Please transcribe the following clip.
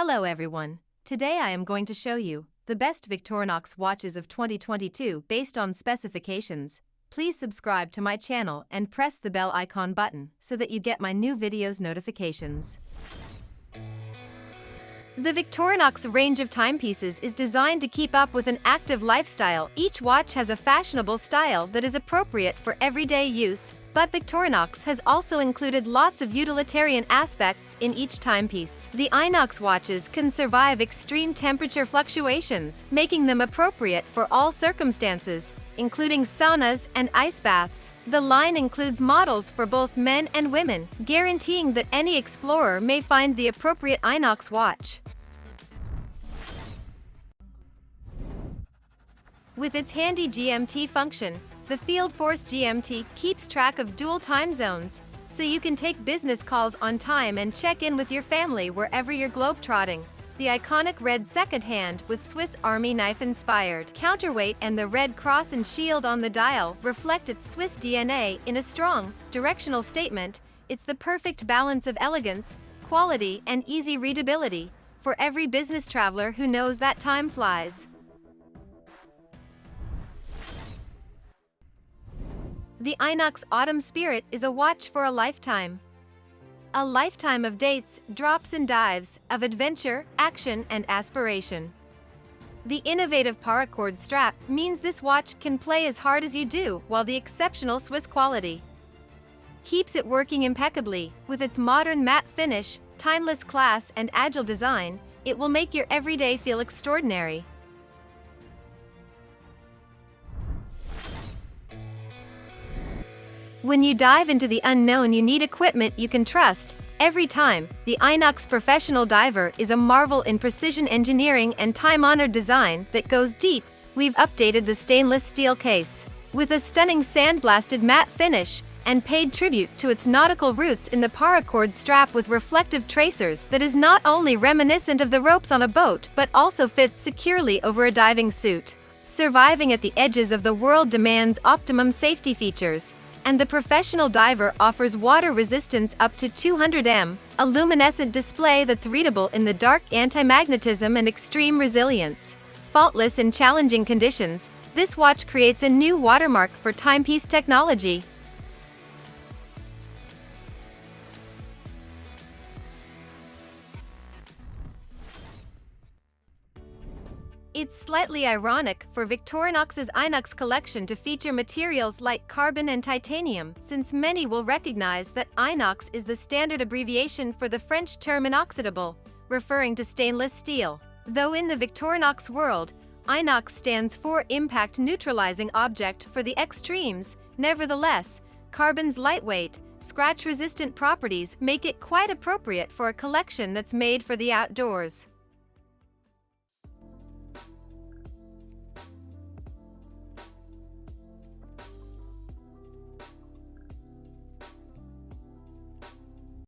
Hello everyone. Today I am going to show you the best Victorinox watches of 2022 based on specifications. Please subscribe to my channel and press the bell icon button so that you get my new videos notifications. The Victorinox range of timepieces is designed to keep up with an active lifestyle. Each watch has a fashionable style that is appropriate for everyday use, but Victorinox has also included lots of utilitarian aspects in each timepiece. The inox watches can survive extreme temperature fluctuations, making them appropriate for all circumstances, including saunas and ice baths. The line includes models for both men and women, guaranteeing that any explorer may find the appropriate inox watch. With its handy GMT function, the Field Force GMT keeps track of dual time zones, so you can take business calls on time and check in with your family wherever you're globetrotting. The iconic red second hand with Swiss Army knife-inspired counterweight and the red cross and shield on the dial reflect its Swiss DNA in a strong, directional statement. It's the perfect balance of elegance, quality, and easy readability for every business traveler who knows that time flies. The Inox Autumn Spirit is a watch for a lifetime. A lifetime of dates, drops and dives, of adventure, action, and aspiration. The innovative paracord strap means this watch can play as hard as you do, while the exceptional Swiss quality keeps it working impeccably. With its modern matte finish, timeless class, and agile design, it will make your everyday feel extraordinary. When you dive into the unknown, you need equipment you can trust. Every time, the Inox Professional Diver is a marvel in precision engineering and time-honored design that goes deep. We've updated the stainless steel case with a stunning sandblasted matte finish and paid tribute to its nautical roots in the paracord strap with reflective tracers that is not only reminiscent of the ropes on a boat but also fits securely over a diving suit. Surviving at the edges of the world demands optimum safety features, and the Professional Diver offers water resistance up to 200 m, a luminescent display that's readable in the dark, anti-magnetism, and extreme resilience. Faultless in challenging conditions, this watch creates a new watermark for timepiece technology. It's slightly ironic for Victorinox's Inox collection to feature materials like carbon and titanium, since many will recognize that inox is the standard abbreviation for the French term inoxidable, referring to stainless steel. Though in the Victorinox world, inox stands for impact neutralizing object for the extremes, nevertheless, carbon's lightweight, scratch-resistant properties make it quite appropriate for a collection that's made for the outdoors.